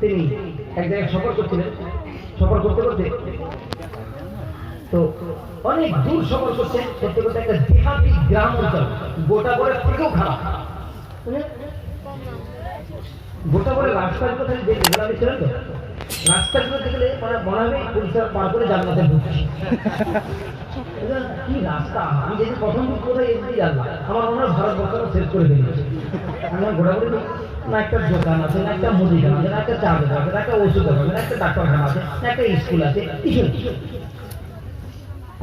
তিনি এক জায়গায় সফর করছিলেন। সফর করতে করতে তো অনেক দূর সফর করছেন, করতে করতে একটা দেহাতি গ্রাম অঞ্চল, গোটা বড়ের থেকেও খারাপ। গোটা বড়ের রাস্তাগুলো খালি দেখে গোলামি ছিলেন তো, রাস্তাগুলো দেখলে মানে মনে হবে পরিষ্কার পার করে জান্নাতে ঢুকছি। কি রাস্তা, আমি যদি প্রথম দিন কোথায় এসেছি জানলাম, আমার মনে হয় ভারতবর্ষ শেষ করে ফেলেছে। আমার ঘোরাঘুরি না একটা দোকান আছে, না একটা মুদিখানা আছে, না একটা চা দোকান আছে, না একটা ওষুধ দোকান আছে, না একটা ডাক্তারখানা আছে, না একটা স্কুল আছে, কিছু।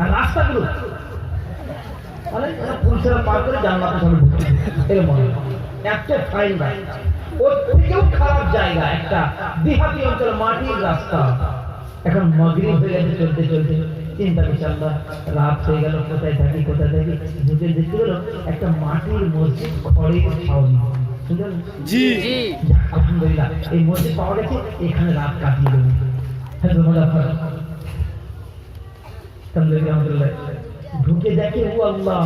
আর রাস্তাগুলো মানে পুলিশেরা পার করে জানলাতে সবাই ঢুকছে, এর মনে একটা ফাইন রাস্তা। ওর থেকেও খারাপ জায়গা একটা দেহাতি অঞ্চল, মাটির রাস্তা। এখন মাগরিব হয়ে গেছে, চলতে চলতে চিন্তা করছি আমরা, রাত হয়ে গেল, কোথায় থাকি কোথায় থাকি, বুঝে দেখতে গেল একটা মাটির মসজিদ, খড়ের ছাউনি। আলহামদুলিল্লাহ এই মসজিদ পাওয়া গেছে, এখানে রাত কাটিয়ে দেবো। ঢুকে দেখে ও আল্লাহ,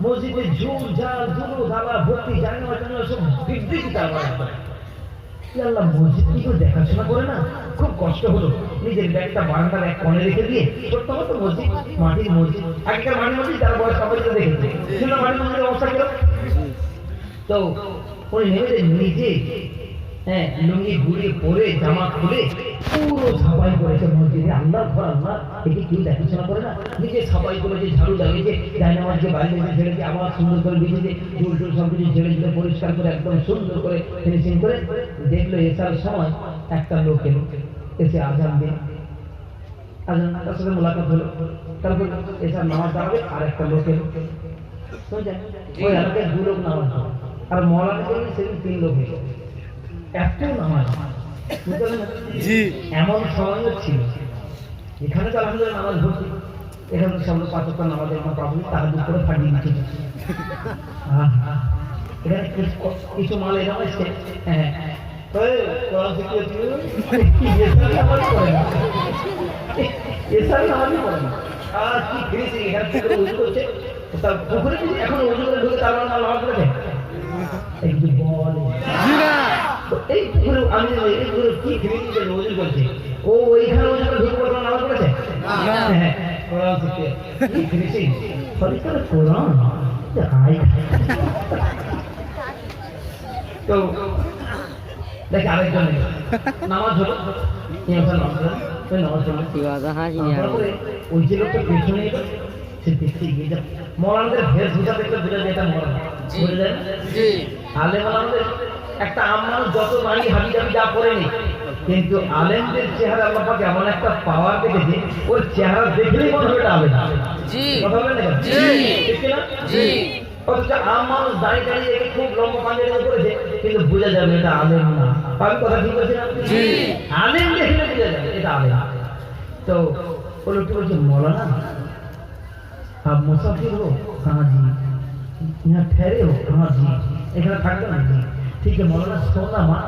মসজিদে ঝুল ঝাল ধুলো ধালা ভর্তি, জানা সব বিবৃতি। আল্লাহ মসজিদ কি করে দেখাশোনা করে না, খুব কষ্ট হলো। নিজের ব্যাগটা বারান্দার এক কোণে রেখে দিয়ে ছোট্ট মতো মসজিদ, মাটির মসজিদ, আগেকার মাটির মসজিদ যারা বয়স সবাই দেখেছে, মাটির মসজিদের অবস্থা কিরকম। তো উনি নেমে নিজে লুঙ্গি ঘুরিয়ে পরে জামা খুলে পুরো সাফাই করেছে মসজিদে। আল্লাহ ঘর, আল্লাহ একে কেউ দেখাশোনা করে না, নিজে সাফাই করেছে, ঝাড়ু লাগিয়েছে, জায়নামাজকে বাইরে ঝেড়েছে, আবার সুন্দর করে বিছিয়েছে, চুল টুল সব কিছু ঝেড়ে ঝেড়ে পরিষ্কার করে একদম সুন্দর করে ফিনিশিং করে দেখলো। এসার সময় একটা লোক এলো, এসে আজান দিয়ে আজান তার সাথে মোলাকাত হলো। তারপর এসার নামাজ দাঁড়াবে, আর একটা লোক এলো, ওই এলাকায় 2 লোক নামাজ, আর মৌলানা করলে সেদিন 3 লোক এলো। একটাও নামাজ এমন সময়ও ছিল। এখানে তো আলহামদুলিল্লাহ নামাজ ভর্তি, এখানে সব 5 ওয়াক্ত নামাজের কোনো প্রবলেম, তাহাজ্জুদ করে ফাটিয়ে দিচ্ছে। এখানে কিছু মাল এরকম এসছে, আর কি ফিরেছে এখানে থেকে উজু করছে, তার পুকুরে এখন উজু করে ঢুকে তার মানে নামাজ পড়েছে। একটু বল এই পুকুরে আমি এই পুকুরে কি ফিরেছে উজু করছে, ও ওইখানে উজু করে ঢুকে পড়ে নামাজ পড়েছে। হ্যাঁ কোরআন শিখে কি ফিরেছে, পরিষ্কার কোরআন হাই। তো দেখে আরেকজন নামাজ হলো, ওই যে লোকটা পেছনে এলো, সে দেখতে গিয়ে যা মৌলানাদের ভেস ভূষা দেখলে বোঝা যায় এটা মৌলানা, বুঝে যায়। আলেম আলামদের একটা আম্মার যত বাড়ি হাবি জাবি যা করেনি, কিন্তু আলেমদের চেহারা আল্লাহ পাক এমন একটা পাওয়ার দেখেছে, ওর চেহারা দেখলেই মনে হয় এটা আলেম। কথা বলেন না, ঠিক না? অথচ আম মানুষ দাঁড়িয়ে দাঁড়িয়ে একে খুব লম্বা পাঞ্জাবি করেছে, কিন্তু বোঝা যাবে এটা আলেম না। আমি কথা ঠিক বলছি না? আলেম দেখলে বোঝা যাবে এটা আলেম। তো ও লোকটি বলছে, মৌলানা आप मुसाफिर हो? हाँ जी। यहाँ ठहरे हो? हाँ जी। এখানে থাকবে না? ঠিক আছে মৌলানা, সোনা মা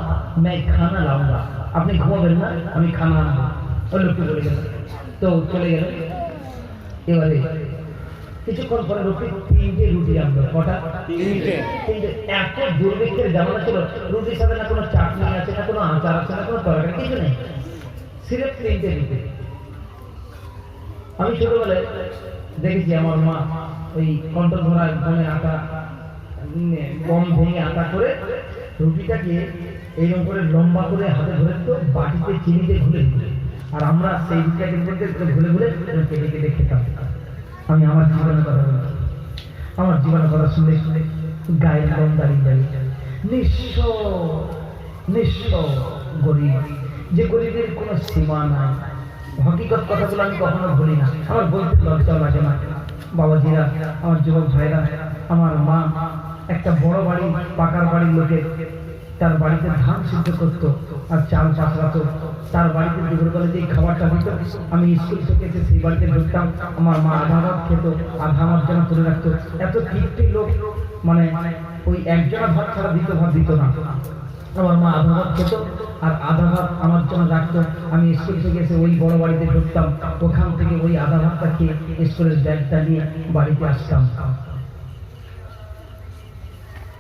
मैं खाना लाऊंगा, আপনি ঘুমাবেন না, আমি খানা আনবো। ওই লোকটি বলে গেল। তো চলে গেল। এবারে কিছুক্ষণ পরে লোকটি 3টে রুটি আনলো। কটা? 3টে। এত দুর্ভিক্ষের জামানা ছিল, রুটির সাথে না কোনো চাটনি আছে, না কোনো আচার আছে, না কোনো তরকারি, কিছু নেই, সিরেফ 3টে রুটি। আমি ছোটবেলায় দেখেছি আমার মা ওই কন্ট্রোল ধরা গমে আটা, গম ভেঙে আটা করে রুটিটাকে এইরকম করে লম্বা করে হাতে ধরে তো বাটিতে চিনিতে ঘুরে দিত, আর আমরা সেই রুটিটাকে ঘুরে ঘুরে কেটে কেটে খেতাম। আমি আমার জীবনের কথা বলছি, আমার জীবনের কথা শুনে শুনে গায়ের গম দাঁড়িয়ে দাঁড়িয়ে নিঃস্ব নিঃস্ব গরিব, যে গরিবের কোনো সীমা নাই। হকিকত কথাগুলো আমি কখনো ভুলি না, আমার বলতে লজ্জাও লাগে না। বাবাজিরা, আমার যুবক ভাইরা, আমার মা একটা বড় বাড়ি, পাকার বাড়ির লোকের, তার বাড়িতে ধান সিদ্ধ করতো আর চাল পাকড়াতো, তার বাড়িতে দুপুরবেলা যে খাবারটা দিত, আমি স্কুল থেকে এসে সেই বাড়িতে ঢুকতাম, আমার মা আধা ভাত খেত, আধা আমার জন্য তুলে রাখতো। এত তৃপ্তি লোক, মানে ওই একজনা ভাত ছাড়া দ্বিতীয় ভাত দিত না। আমার মা আধা ভাত খেত আর আধা ভাত আমার জন্য রাখতো। আমি স্কুল থেকে এসে ওই বড় বাড়িতে ঢুকতাম, ওখান থেকে ওই আধা ভাতটা খেয়ে স্কুলের ব্যাগটা নিয়ে বাড়িতে আসতাম।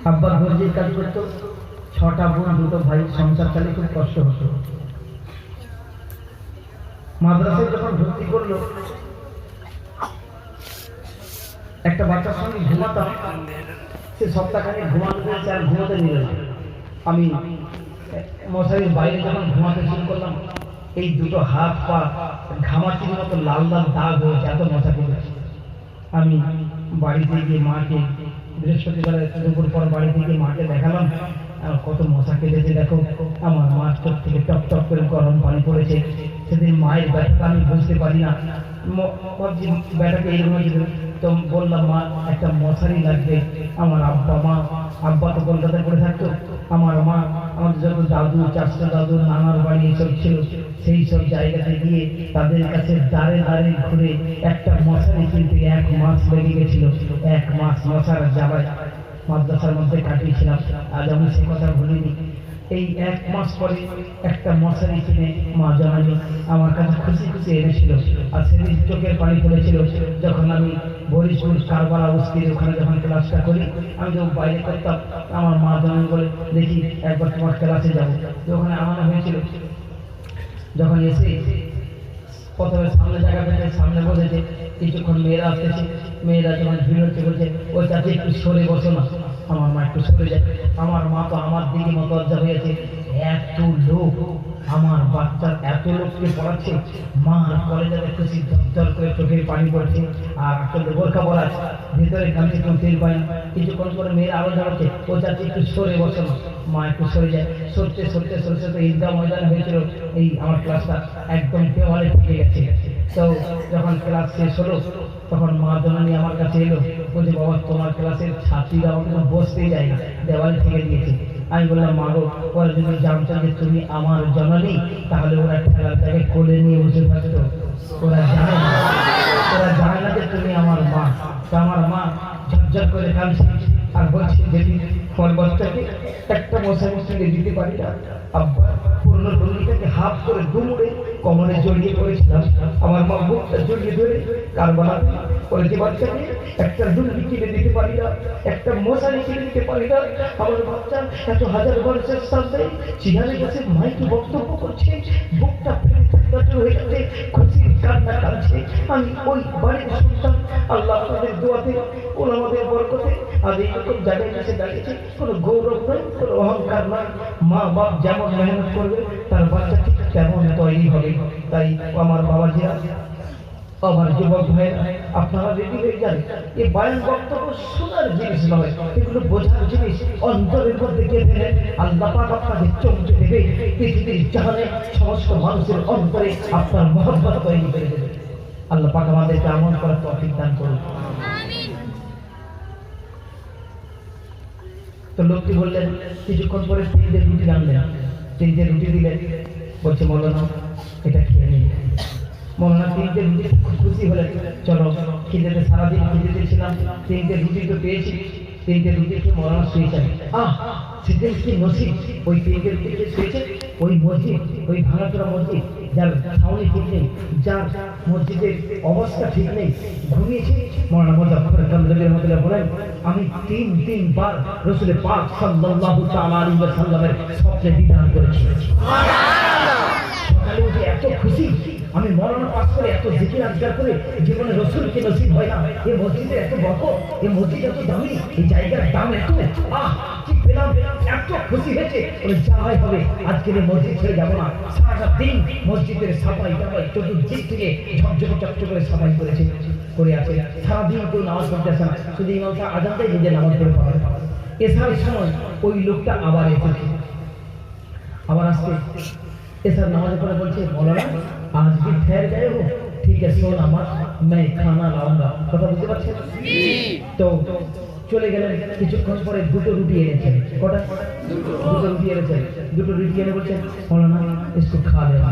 আব্বা দর্জির কাজ করতো, ছটা বোন, দুটো ভাই, সংসার চালিয়ে খুব কষ্ট হতো। মাদ্রাসায় যখন ভর্তি করলো, একটা বাচ্চার সঙ্গে ঘুমাতাম, সে সপ্তাহখানে ঘুমাতে পেরেছে আর ঘুমাতে নিল না। আমি মশারির বাইরে যখন ঘুমাতে শুরু করলাম, এই দুটো হাত পা ঘামাচির মতো লাল লাল দাগ হয়েছে, এত মশা কেটেছে। আমি বাড়িতে গিয়ে মাকে, বৃহস্পতিবারে দুপুর পর বাড়িতে গিয়ে মাকে দেখালাম, কত মশা কেটেছে দেখো। আমার মার চোখ থেকে টপ টপ করে গরম পানি পড়েছে। সেদিন মায়ের ব্যথাটা আমি বুঝতে পারি না, ভাবছি ব্যথাকে এরকম হয়েছিল। তো বললাম, মা একটা মশারি লাগবে। আমার আব্বা তো কলকাতায় পড়ে থাকতো। আমার মা, আমাদের যত দাদু, চাষা দাদু, নানার বাড়ি এসব ছিল, সেই সব জায়গাতে গিয়ে তাদের কাছে দাঁড়ে দাঁড়ে ঘুরে একটা মশারি কিনতে 1 মাস লেগে গেছিল। 1 মাস মশার জ্বালায় মাদ্রাসার মধ্যে কাটিয়েছিলাম। আজ আমি সে কথা ভুলিনি। এই 1 মাস পরে একটা মশারি কিনে মা জানানি আমার কাছে খুশি খুশি এনেছিল। আর সেদিন চোখের পানি ফেলেছিল যখন আমি বরিশপুর কারবালা উস্কির ওখানে যখন ক্লাসটা করি, আমি যখন বাইরে করতাম, আমার মা জানানি বলে, দেখি একবার তোমার ক্লাসে যাবো। ওখানে আনানো হয়েছিল। যখন এসে প্রথমে সামনে জায়গা পেয়ে সামনে বসেছে, কিছুক্ষণ মেয়েরা আসতেছে, মেয়েরা যখন ভিড় হচ্ছে বলছে, ওই চাচি একটু সরে বসো না। আমার মা একটু সরে যায়। আমার মা তো আমার দিকে মতলজা হয়েছে, এত লোক, আমার বাচ্চার এত লোককে পড়াচ্ছে। মা কলেজে খুশি, জল করে চোখের পানি পড়ছে, আর আসলে বোরখা পড়া আছে, ভিতরে কাছে কেউ টের পায় না। কিছুক্ষণ করে মেয়েরা আরো জানাচ্ছে, ও চাচি একটু সরে বসো না। মা একটু সরে যায়। সরতে সরতে সরতে সরতে ঈদগাহ ময়দানে হয়েছিল এই আমার ক্লাসটা, একদম দেওয়ালে ঠেকে গেছে। তো যখন ক্লাস শেষ হলো, তখন মা জননী আমার কাছে এলো, বলছে, বাবা তোমার ক্লাসের ছাত্রীরা আমাকে তো বসতেই যায় না, দেওয়ালে ঠেকে দিয়েছে। আমি বললাম, মা গো, ওরা যদি জানতো যে তুমি আমার জননী, তাহলে ওরা ঠেলাটাকে কোলে নিয়ে বসে থাকতো। ওরা জানে না যে তুমি আমার মা। তো আমার মা ঝরঝর করে কাঁদছে আর বলছে, যদি তোমার বাচ্চাকে একটা মশারি কিনে দিতে পারি না। আব্বা পুরনো লুঙ্গিটাকে হাফ করে দুমড়ে কোমরে জড়িয়ে পড়েছিলাম। আমার মা বুকটা জড়িয়ে ধরে কারবালা বলেছে, বাচ্চাকে একটা লুঙ্গি কিনে দিতে পারি না, একটা মশারি কিনে দিতে পারি না। আমার বাচ্চা এত হাজার বছরের সামনে চিহারে কাছে মাইকে বক্তব্য করছে, বুকটা হয়ে যাচ্ছে, খুশির কান্না কাঁদছে। আমি ওই বাড়িতে শুনতাম, আল্লাহ আমাদের দোয়াতে, ওনাদের বরকতে আজ এইরকম জায়গায় এসে দাঁড়িয়েছে। কোনো গৌরব নয়, কোনো অহংকার নয়। মা বাপ যেমন মেহনত করবে, তার বাচ্চা ঠিক তেমন তৈরি হবে। তাই আমার বাবাজিরা, আমার যুবক ভাইয়েরা, আপনারা রেডি হয়ে যান। এই বায়ান বক্তব্য শোনার জিনিস নয়, এগুলো বোঝার জিনিস। অন্তরের মধ্যে গেলে আল্লাহ পাক আপনাদের চমকে দেবে। পৃথিবীর জাহানে সমস্ত মানুষের অন্তরে আপনার মহব্বত তৈরি করে দেবে। আল্লাহ পাক আমাদেরকে আমল করার তৌফিক দান করুন। তো লোকটি বললেন, কিছুক্ষণ পরে 3টে রুটি আনলেন। 3টে রুটি দিলেন, বলছে, মৌলানা এটা খেয়ে নিন। মৌলানা 3টে রুটি খুব খুশি হলেন। চলো, খিদেতে সারাদিন খিদেতে ছিলাম, 3টে রুটি তো পেয়েছি। 3টে রুটি খেয়ে মৌলানা শুয়েছেন। সেদিন কি নসিব, ওই 3টে রুটি খেয়ে শুয়েছেন। ওই মসজিদ, ওই ভাঙাচোরা মসজিদ, যার ছাউনি ঠিক নেই, যার মসজিদের অবস্থা ঠিক নেই, ঘুমিয়েছে। মৌলানা মুজাফফর কামরুল রহমাতুল্লাহ বলেন, আমি 3 বার রাসূল পাক সাল্লাল্লাহু তাআলা আলাইহি ওয়াসাল্লামের স্বপ্নে দিদার করেছি। সকালে উঠে এত খুশি, আমি মৌলানা পাস করে এত জিকির আজগার করে জীবনে রসুলকে নসিব হয় না। এই মসজিদে এত বরকত, এই মসজিদ এত দামি, এই জায়গার দাম এত, কি পেলাম, এত খুশি হয়েছে। যা হয় হবে, আজকের এই মসজিদ ছেড়ে যাবো না। সারাটা দিন মসজিদের সাফাই টাফাই চতুর্দিক থেকে ঝকঝকে চকচকে সাফাই করেছে, করে আছে। সারাদিন কেউ নামাজ পড়তে আসে না, শুধু ইমাম সাহেব আজান দেয়, নিজে নামাজ পড়ে পড়ে। এসার সময় ওই লোকটা আবার এসেছে, আবার আসছে। এসার নামাজের পরে বলছে, মৌলানা आज भी ठहर गए हो, ठीक है सोना मत, मैं खाना लाऊंगा। কথা বুঝতে পারছেন? তো চলে গেলেন। কিছুক্ষণ পরে 2টো রুটি এনেছেন। কটা? 2টো রুটি এনেছেন। 2টো রুটি এনে বলছেন, মৌলানা इसको खा लेना।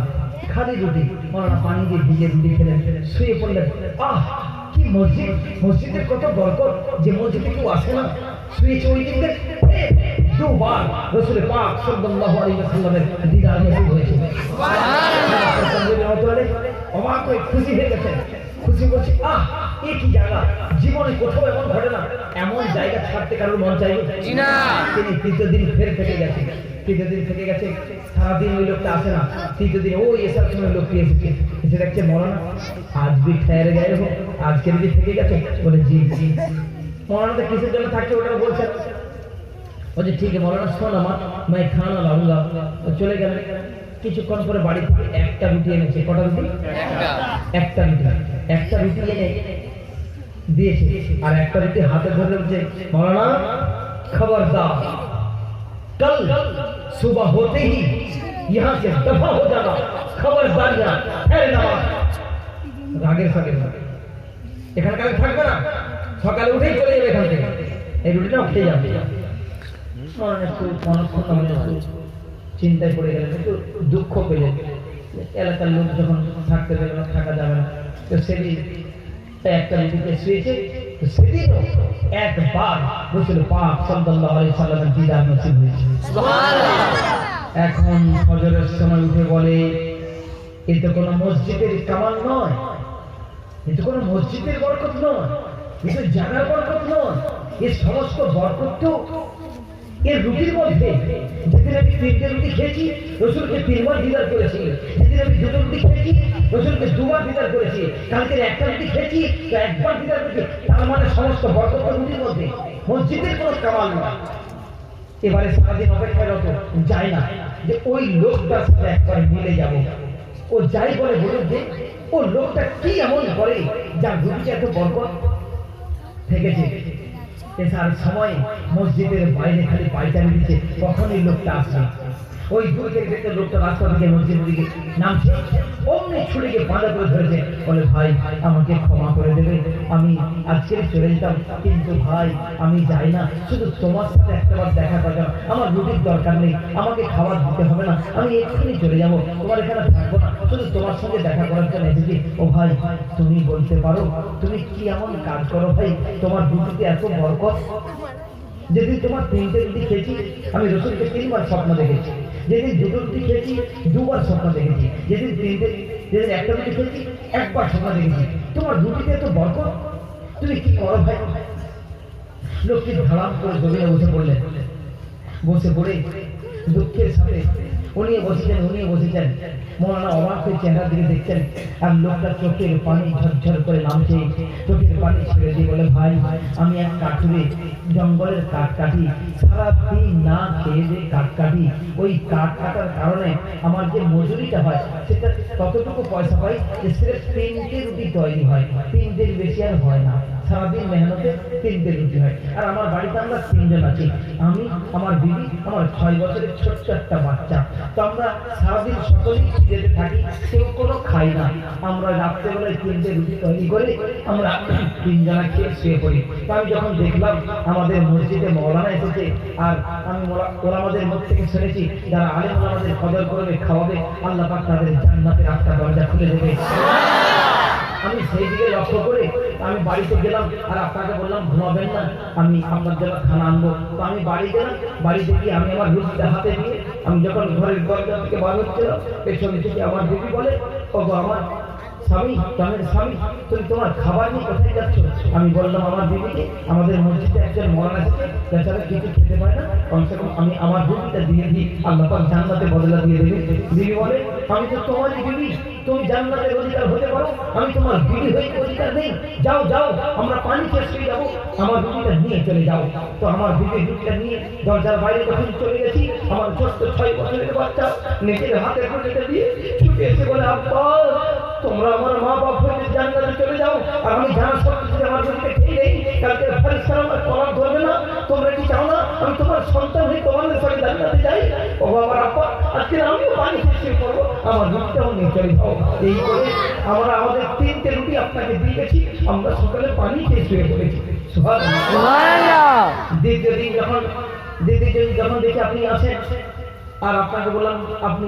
খালি রুটি। মৌলানা পানি দিয়ে ভিজে রুটি খেলেন, শুয়ে পড়লেন। কি মসজিদ, মসজিদের কত বরকত, যে মসজিদে কেউ আসে না, শুয়েছে ওই দিন 2 বার রাসূল পাক সাল্লাল্লাহু আলাইহি ওয়াসাল্লামের দিদার নসিব হয়েছে। সুবহানাল্লাহ। অবাক হয়ে খুশি হয়ে গেছেন। খুশি বলছে, এ কি জায়গা, জীবনে কোথাও এমন ঘটে না। এমন জায়গা ছাড়তে কারোর মন চাইবে না। তিনি তৃতীয় দিন ফের থেকে গেছে, তৃতীয় দিন থেকে গেছে, সারাদিন ওই লোকটা আসে না। তৃতীয় দিন ওই এসার সময় লোকটি এসেছে, এসে দেখছে মৌলানা আজ भी ठहर गए हो, আজকের দিন থেকে গেছে। বলে জি জি। মৌলানা তো কিসের জন্য থাকছে ওটা বলছে। বলছে ঠিক আছে মৌলানা শোন আমার, मैं खाना लाऊंगा। তো চলে গেলেন। কিছুক্ষণ পরে বাড়ি থেকে একটা রুটি এনেছে। কটা রুটি? একটা রুটি। একটা রুটি এনে দিয়েছে, আর একটা রুটি হাতে ধরে বলছে মৌলানা खबरदार, कल सुबह होते ही यहाँ से दफा हो जाना, खबरदारियां है नमाज। রাগের সাথে এখানে কালে থাকবে না, সকালে উঠেই চলে যাবে এখান থেকে, এই রুটিটাও খেয়ে যাবে। মনে একটু অনেকক্ষণ চিন্তায় পড়ে গেলেন, একটু দুঃখ পেলেন। এলাকার লোক যখন থাকতে পেলে না, থাকা যাবে না, তো সেদিন একটা রুটিতে শুয়েছে। তো সেদিনও একবার রসুল পাক সাল্লাল্লাহু আলাইহি সাল্লামের দিদার নসিব হয়েছে। সুবহানাল্লাহ। এখন ফজরের সময় উঠে বলে এ তো কোনো মসজিদের কামাল নয়, এ তো কোনো মসজিদের বরকত নয়, এ তো জানার বরকত নয়, এ সমস্ত বরকত তো এর রুটির মধ্যে। যেদিন আমি 3টে রুটি খেয়েছি রসুলকে 3বার দিদার করেছি, যেদিন আমি 2টো রুটি খেয়েছি রসুলকে 2বার দিদার করেছি, কালকে একটা রুটি খেয়েছি তো 1বার দিদার করেছি। তার মানে সমস্ত বরকত রুটির মধ্যে, মসজিদের কোনো কামাল নয়। এবারে সারাদিন অপেক্ষারত, যায় না যে ওই লোকটার সাথে একবার মিলে যাব। ও যাই বলে বলুন যে ও লোকটা কি এমন করে যার রুটিতে এত বরকত থেকেছে। এসার সময় মসজিদের বাইরে খালি পায়চারি দিচ্ছে, কখনই লোকটা আসে। ওই দূর থেকে দেখতে লোকটা রাস্তা থেকে মসজিদের দিকে নামছে, অমনি ছুরিকে বাঁধা করে ধরেছে। বলে ভাই আমাকে ক্ষমা করে দেবে, আমি আজকে চলে যেতাম, কিন্তু ভাই আমি যাই না, শুধু তোমার সাথে একটাবার দেখা করতাম, আমার রুটির দরকার নেই, আমাকে খাবার দিতে হবে না, আমি এক্ষুনি চলে যাবো, তোমার এখানে থাকবো না, শুধু তোমার সঙ্গে দেখা করার জন্য এসেছি। ও ভাই তুমি বলতে পারো তুমি কি এমন কাজ করো ভাই, তোমার রুটিতে এত বরকত। যেদিন তোমার 3টে রুটি খেয়েছি আমি রসুলকে 3বার স্বপ্ন দেখেছি, যেদিন 2টো রুটি খেয়েছি 2বার স্বপ্ন দেখেছি, যেদিন একটা রুটি খেয়েছি 1বার স্বপ্ন দেখেছি। তোমার রুটিতে এত বরকত, তুমি কি করো ভাই? লোকটি ধারাম করে জমিনে বসে পড়লেন। বসে পড়ে দুঃখের সাথে উনিও বসেছেন। মৌলানা অবাক হয়ে চেহারা দিকে দেখছেন, আর লোকটা চোখের পানি ঝরঝর করে নামছে, চোখের পানি ছেড়ে দিয়ে বলে ভাই আমি এক কাঠুরে জঙ্গলের কাঠ কাটি, সারাদিন না খেয়ে যে কাঠ কাটি, ওই কাঠ কাটার কারণে আমার যে মজুরিটা হয় সেটা ততটুকু পয়সা পাই যে সির্ফ 3টে রুটি তৈরি হয়, 3টের বেশি আর হয় না। সারাদিন মেহনতে 3টে রুটি হয়। আর আমার বাড়িতে আমরা 3জন আছি, আমি, আমার বিবি, আমার 6 বছরের ছোট্ট একটা বাচ্চা। তো আমরা সারাদিন সকলেই যেতে থাকি, কেউ কোনো খাই না। আমরা রাত্রেবেলায় 3টে রুটি তৈরি করে আমরা 3 জনা খেয়ে শুয়ে পড়ি। তো আমি যখন দেখলাম আমাদের মসজিদে মৌলানা এসেছে, আর আমি ওলামাদের মুখ থেকে শুনেছি যারা আলেম ওলামাদের কদর করবে, খাওয়াবে, আল্লাহ পাক তাদের জান্নাতের রাস্তা দরজা খুলে দেবে। আমি সেই দিকে লক্ষ্য করে আমি বাড়িতে গেলাম, আর আপনাকে বললাম ঘুমাবেন না, আমি আপনার জন্য খানা আনবো। তো আমি বাড়ি গেলাম, বাড়িতে গিয়ে আমি আমার রুটিটা হাতে দিয়ে আমি যখন ঘরের দরজা থেকে বার হচ্ছিলাম, পেছনে থেকে আমার দিদি বলে ও আমার স্বামী, স্বামী তুমি তোমার খাবার নিয়ে কোথায় যাচ্ছ? আমি বললাম আমার দিদিকে আমাদের মসজিদে একজন মৌলানা আছে, বেচারা কিছু খেতে পারে না, কমসে কম আমি আমার রুটিটা দিয়ে দিই, আল্লাহ পাক জান্নাতে বদলা দিয়ে দেবে। দিদি বলে আমি তো তোমারই দিদি, তুমি জান্নাতের অধিকার হতে পারো, আমি তোমার দিদি হয়ে অধিকার নেই, যাও যাও আমরা পানি খেয়ে শুয়ে যাবো, আমার রুটিটা নিয়ে চলে যাও। তো আমার দিদির রুটিটা নিয়ে দরজার বাইরে যখন চলে গেছি, আমার ছোট্ট 6 বছরের বাচ্চা নিজের হাতের রুটিটা দিয়ে ছুটে এসে বলে আব্বা তোমরা আমার মা বাপ হয়ে জান্নাতে চলে যাও, আর আমি জানা সত্ত্বেও আমার রুটিটা খেয়ে নেই, কালকে ফারিস্তা আমার কলার ধরবে না, তোমরা কি চাও না আমি তোমার সন্তান হয়ে তোমাদের সঙ্গে জান্নাতে যাই? ও আমার আব্বা আজকে আমিও পানি খেয়ে করবো, আমার রুটিটাও নিয়ে চলে যাও। এই করে আমরা আমাদের 3টে রুটি আপনাকে দিয়ে গেছি, আমরা সকালে পানি খেয়ে শুয়ে পড়েছি। দ্বিতীয় দিন যখন দেখি আপনি আসেন, আর আপনাকে বললাম আপনি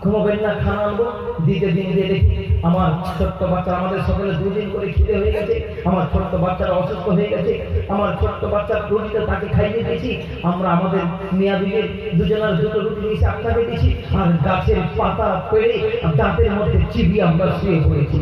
ঘুমাবেন না, খানা আনবো। দ্বিতীয় দিন দিয়ে দেখি আমার ছোট্ট বাচ্চা, আমাদের সকালে 2 দিন করে খিদে হয়ে গেছে, আমার ছোট্ট বাচ্চারা অসুস্থ হয়ে গেছে, আমার ছোট্ট বাচ্চার রুটিটা তাকে খাইয়ে দিয়েছি, আমরা আমাদের মিয়া বিবির দুজনের দুটো রুটি দিয়েছি, আপনাকে দিয়েছি, আর গাছের পাতা পেড়ে দাঁতের মধ্যে চিবিয়ে আমরা শুয়ে পড়েছি।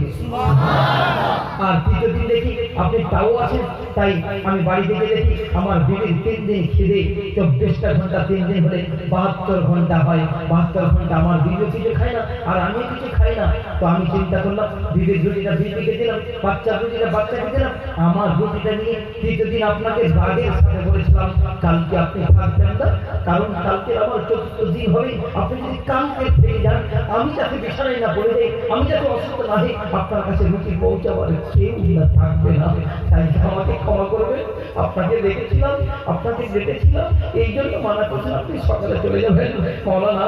আর তৃতীয় দিন দেখি আপনি তাও আছেন, তাই আমি বাড়ি থেকে দেখি আমার বিবির 3 দিন খিদে, 24টা ঘন্টা 3 দিন হলে 72 ঘন্টা হয়, 72 ঘন্টা আমার বিবিও কিছু খায় না আর আমি কিছু খাই না। তো আমি চিন্তা করলাম বিবির রুটিটা বিবিকে দিলাম, বাচ্চার রুটিটা বাচ্চাকে দিলাম, আমার রুটিটা নিয়ে তৃতীয় দিন আপনাকে রাগের সাথে বলেছিলাম কালকে আপনি থাকবেন না, কারণ কালকে আমার 4th দিন হবে, আপনি যদি কালকে থেকে যান, আমি যাতে বিছানায় না পড়ে যাই, আমি যাতে অসুস্থ না হই, আপনার কাছে রুটি পৌঁছাবার কেউ না থাকবে না, তাই আমাকে ক্ষমা করবেন। আপনাকে দেখেছিলাম, আপনাকে দেখেছিলাম, এই জন্য মানা করছিলাম আপনি সকালে চলে যাবেন। মৌলানা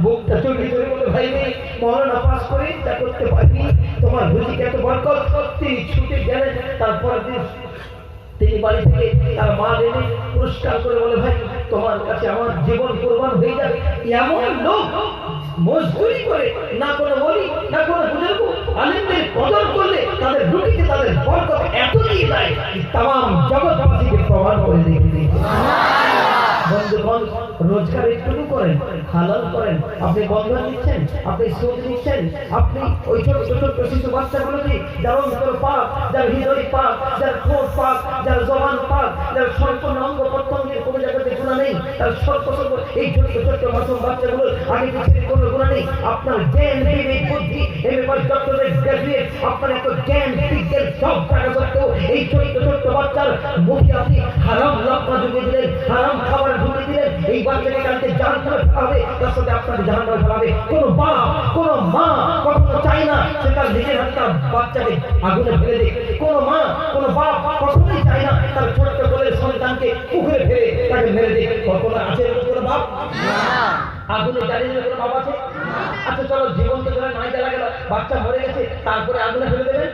বুকটা চলে চলে বলে ভাই নেই, মৌলানা পাস করে তা করতে পারিনি, তোমার রুচিকে এত বরকত, তিনি ছুটে গেলেন। তারপর দিন তিনি বাড়ি থেকে তার মা এনে পুরস্কার করে বলে ভাই তোমার কাছে আমার জীবন কোরবান হয়ে যাবে। এমন লোক মজদুরি করে না কোনো বলি না কোনো বুজুর্গ আলেমদের কদর করলে তাদের রুটিতে তাদের বরকত এত দিয়ে দেয়, তাম জগৎবাসীকে প্রমাণ করে দেখে দিয়েছে। বন্ধুগণ, রোজগার একটু করেন, হালাল করেন, আপনি বন্ধন দিচ্ছেন, আপনি সুদ দিচ্ছেন, আপনি ওই ছোট ছোট শিশু বাচ্চাগুলোকে যার অন্তর পাক, যার হৃদয় পাক, যার ঠোঁট পাক, যার জবান পাক, যার সম্পূর্ণ অঙ্গ প্রত্যঙ্গের কোনো জায়গাতে গুণা নেই, তার সর্ব এই ছোট ছোট মাসুম বাচ্চাগুলোর আগে পিছিয়ে কোনো গুণা নেই। আপনার জ্ঞান বিবেক বুদ্ধি এবার ডক্টরেট গ্রাজুয়েট, আপনার এত জ্ঞান বিজ্ঞান সব থাকা সত্ত্বেও এই ছোট্ট ছোট্ট বাচ্চার মুখে আপনি হারাম লক্ষ্য ঢুকিয়ে দিলেন, হারাম খাবার ঢুকিয়ে দিলেন, এই বাচ্চাকে কালকে জাহান্নামে ফেলা হবে, তার সাথে আপনাকে জাহান্নামে ফেলা হবে। কোনো বাপ কোনো মা কখনো চায় না সে তার নিজের হাতটা বাচ্চাকে আগুনে ফেলে দেয়, কোনো মা কোনো বাপ কখনোই চায় না তার ছোট্ট কোলের সন্তানকে পুকুরে ফেলে তাকে মেরে দেয়। কখনো আছে কোনো বাপ? আগুনে জ্বালিয়ে দেবে কোনো বাপ আছে? আচ্ছা চলো জীবন্ত জলে নাই জ্বালা গেল, বাচ্চা মরে গেছে, তারপরে আগুনে ফেলে দেবেন?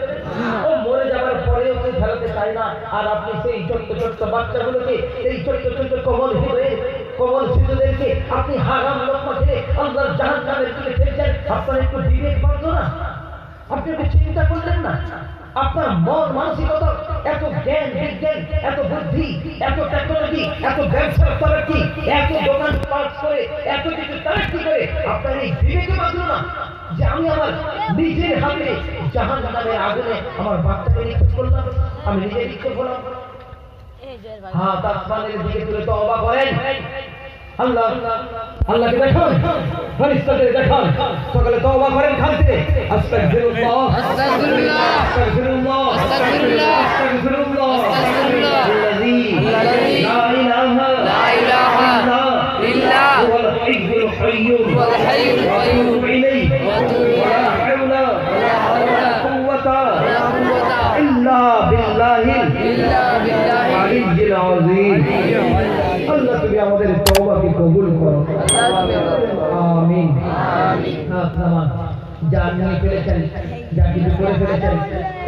ও মরে যাবার পরেও কেউ ফেলাতে চায় না। আর আপনি সেই ছোট্ট ছোট্ট বাচ্চাগুলোকে, এই ছোট্ট ছোট্ট কোমল হৃদয়ে কোমল শিশুদেরকে আপনি হারাম লোকমা খেয়ে আল্লাহর জাহান্নামের দিকে ঠেলছেন। আপনার একটু বিবেক বাঁধলো না? আপনি একটু চিন্তা করলেন না? আপনার মন মানসিকতা, এত জ্ঞান বিজ্ঞান, এত বুদ্ধি, এত টেকনোলজি, এত ব্যবসার তরক্কি, এত দোকান পাস করে, এত কিছু তরক্কি করে আপনার এই বিবেকে বাঁধলো না যে আমি আমার নিজের হাতে জাহান্নামের আগুনে আমার বাচ্চাকে নিক্ষেপ করলাম, আমি নিজে নিক্ষেপ করলাম। হাত আসমানের দিকে তুলে তওবা করেন, আল্লাহ আল্লাহকে দেখান, ফেরেশতাদের দেখান, সকালে তওবা করেন খান থেকে আস্তাগফিরুল্লাহ আস্তাগফিরুল্লাহ আস্তাগফিরুল্লাহ আস্তাগফিরুল্লাহ আস্তাগফিরুল্লাহ আস্তাগফিরুল্লাহ আল্লাযী লা ইলাহা ইল্লা হুয়াল হাইয়ুল কাইয়্যুম ওয়াল হাইয়ুল কাইয়্যুম ইলাইহি ওয়া লা হাওলা ওয়ালা কুওয়াতা ইল্লা বিল্লাহিল আলিয়্যিল আযীম। আল্লাহ তুমি আমাদের তওবাকে কবুল করো, আমিন আমিন। যা নিয়ে ফেলেছেন, যা কিছু করে ফেলেছেন